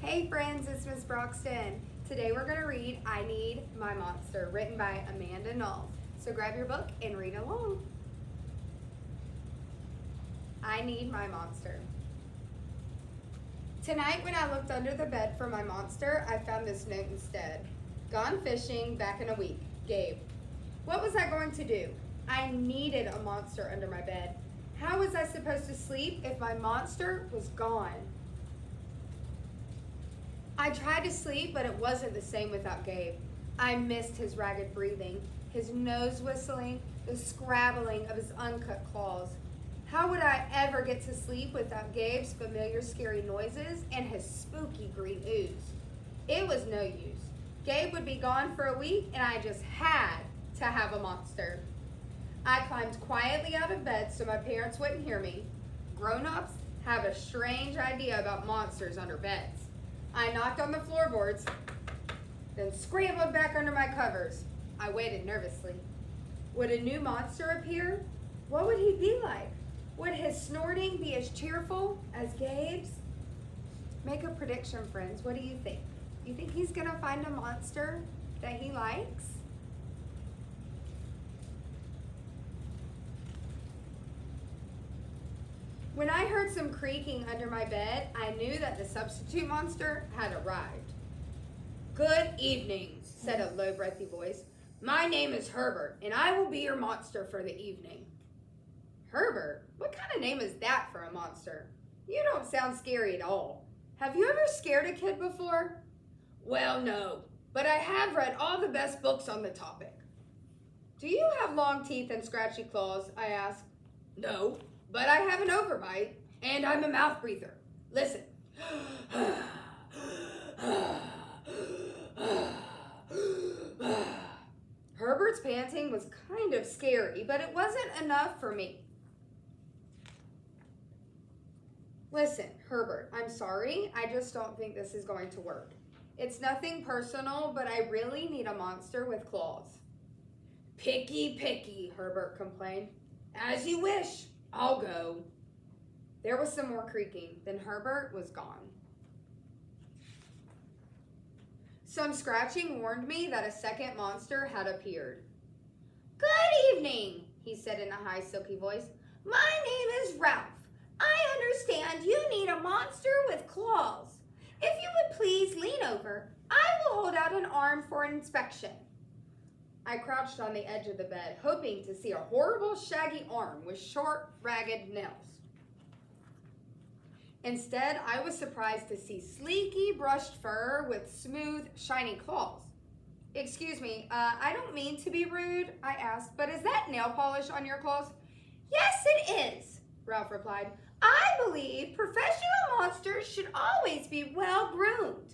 Hey friends, it's Miss Broxton. Today we're going to read I Need My Monster, written by Amanda Noll. So grab your book and read along. I Need My Monster. Tonight when I looked under the bed for my monster, I found this note instead. Gone fishing, back in a week. Gabe. What was I going to do? I needed a monster under my bed. How was I supposed to sleep if my monster was gone? I tried to sleep, but it wasn't the same without Gabe. I missed his ragged breathing, his nose whistling, the scrabbling of his uncut claws. How would I ever get to sleep without Gabe's familiar scary noises and his spooky green ooze? It was no use. Gabe would be gone for a week, and I just had to have a monster. I climbed quietly out of bed so my parents wouldn't hear me. Grown-ups have a strange idea about monsters under beds. I knocked on the floorboards, then scrambled back under my covers. I waited nervously. Would a new monster appear? What would he be like? Would his snorting be as cheerful as Gabe's? Make a prediction, friends. What do you think? You think he's gonna find a monster that he likes? When I heard some creaking under my bed, I knew that the substitute monster had arrived. Good evening, said a low, breathy voice. My name is Herbert, and I will be your monster for the evening. Herbert? What kind of name is that for a monster? You don't sound scary at all. Have you ever scared a kid before? Well, no, but I have read all the best books on the topic. Do you have long teeth and scratchy claws? I asked. No. But I have an overbite, and I'm a mouth breather. Listen. Herbert's panting was kind of scary, but it wasn't enough for me. Listen, Herbert, I'm sorry. I just don't think this is going to work. It's nothing personal, but I really need a monster with claws. Picky, Herbert complained. As you wish. I'll go. There was some more creaking, then Herbert was gone. Some scratching warned me that a second monster had appeared. Good evening, he said in a high, silky voice. My name is Ralph. I understand you need a monster with claws. If you would please lean over, I will hold out an arm for inspection. I crouched on the edge of the bed, hoping to see a horrible, shaggy arm with short, ragged nails. Instead, I was surprised to see sleeky, brushed fur with smooth, shiny claws. Excuse me, I don't mean to be rude, I asked, but is that nail polish on your claws? Yes, it is, Ralph replied. I believe professional monsters should always be well groomed.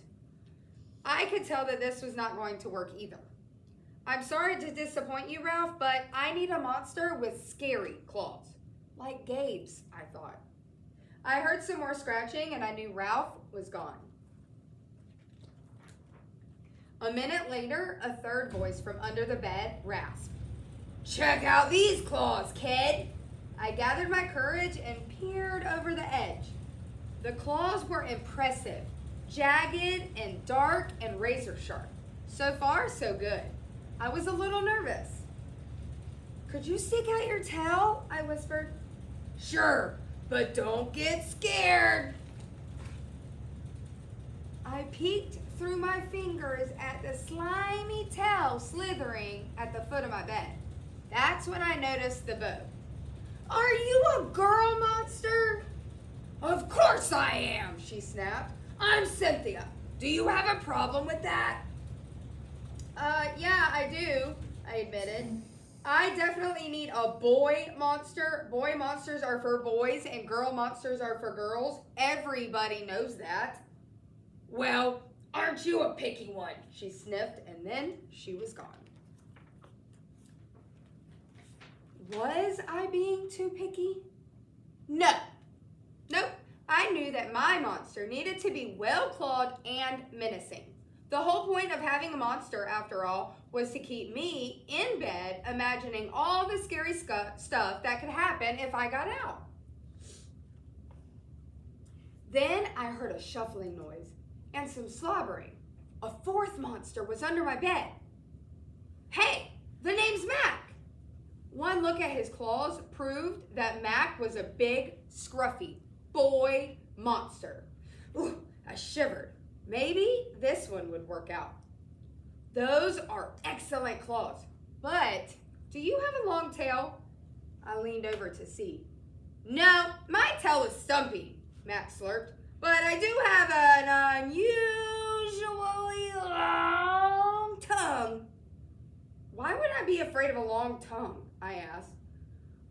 I could tell that this was not going to work either. I'm sorry to disappoint you, Ralph, but I need a monster with scary claws. Like Gabe's, I thought. I heard some more scratching and I knew Ralph was gone. A minute later, a third voice from under the bed rasped. Check out these claws, kid. I gathered my courage and peered over the edge. The claws were impressive, jagged and dark and razor sharp. So far, so good. I was a little nervous. Could you stick out your tail? I whispered. Sure, but don't get scared. I peeked through my fingers at the slimy tail slithering at the foot of my bed. That's when I noticed the bow. Are you a girl monster? Of course I am, she snapped. I'm Cynthia. Do you have a problem with that? Yeah, I do, I admitted. I definitely need a boy monster. Boy monsters are for boys and girl monsters are for girls. Everybody knows that. Well, aren't you a picky one? She sniffed and then she was gone. Was I being too picky? No. Nope. I knew that my monster needed to be well-clawed and menacing. The whole point of having a monster, after all, was to keep me in bed imagining all the scary stuff that could happen if I got out. Then I heard a shuffling noise. and some slobbering. A fourth monster was under my bed. Hey, the name's Mac. One look at his claws proved that Mac was a big, scruffy boy monster. Ooh, I shivered. Maybe this one would work out. Those are excellent claws, but do you have a long tail? I leaned over to see. No, my tail is stumpy, Mac slurped, but I do have an unusually long tongue. Why would I be afraid of a long tongue? I asked.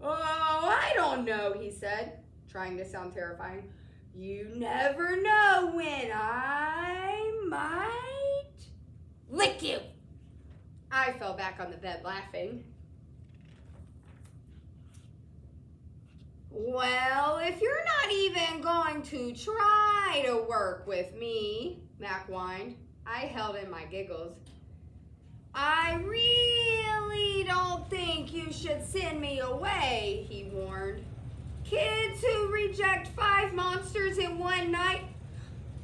Oh, I don't know, he said, trying to sound terrifying. You never know when I might lick you. I fell back on the bed laughing. Well, if you're not even going to try to work with me, Mac whined. I held in my giggles. I really don't think you should send me away, he warned. Kids who reject 5 monsters in one night.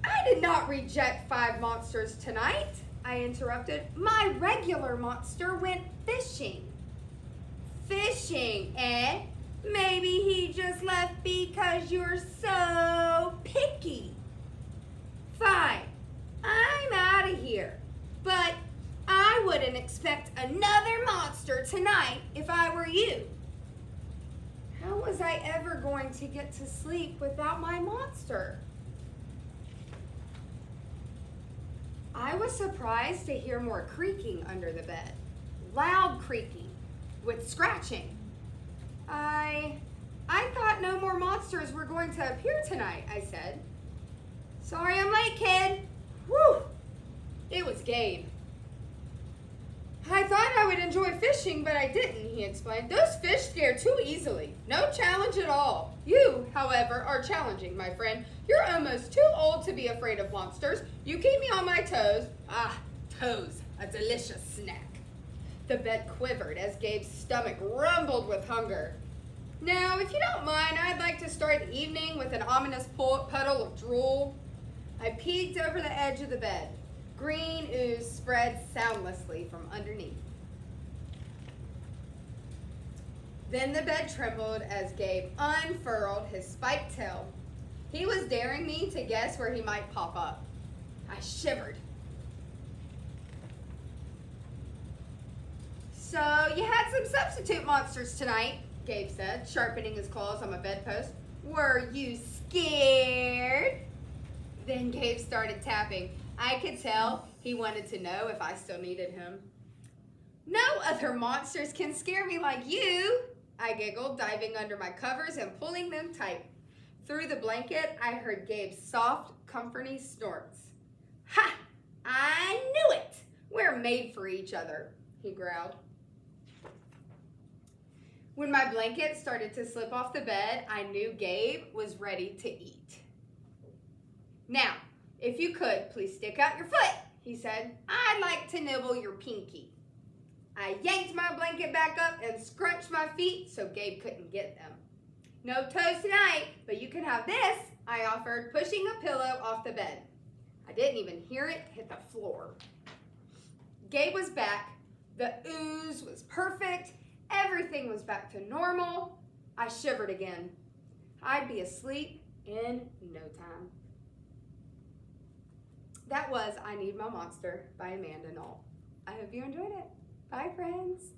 I did not reject 5 monsters tonight, I interrupted. My regular monster went fishing. Fishing, eh? Maybe he just left because you're so picky. Fine, I'm out of here. But I wouldn't expect another monster tonight if I were you. How was I ever going to get to sleep without my monster? I was surprised to hear more creaking under the bed. Loud creaking with scratching. I thought no more monsters were going to appear tonight, I said. Sorry I'm late, kid. Whew. It was Gabe. I thought I would enjoy fishing, but I didn't, he explained. Those fish scare too easily. No challenge at all. You, however, are challenging, my friend. You're almost too old to be afraid of monsters. You keep me on my toes. Ah, toes, a delicious snack. The bed quivered as Gabe's stomach rumbled with hunger. Now, if you don't mind, I'd like to start the evening with an ominous puddle of drool. I peeked over the edge of the bed. Green ooze spread soundlessly from underneath. Then the bed trembled as Gabe unfurled his spiked tail. He was daring me to guess where he might pop up. I shivered. So you had some substitute monsters tonight, Gabe said, sharpening his claws on my bedpost. Were you scared? Then Gabe started tapping. I could tell he wanted to know if I still needed him. No other monsters can scare me like you, I giggled, diving under my covers and pulling them tight. Through the blanket, I heard Gabe's soft, comforting snorts. Ha! I knew it! We're made for each other, he growled. When my blanket started to slip off the bed, I knew Gabe was ready to eat. Now, if you could, please stick out your foot, he said. I'd like to nibble your pinky. I yanked my blanket back up and scrunched my feet so Gabe couldn't get them. No toes tonight, but you can have this, I offered, pushing a pillow off the bed. I didn't even hear it hit the floor. Gabe was back. The ooze was perfect. Everything was back to normal. I shivered again. I'd be asleep in no time. That was I Need My Monster by Amanda Noll. I hope you enjoyed it. Bye, friends.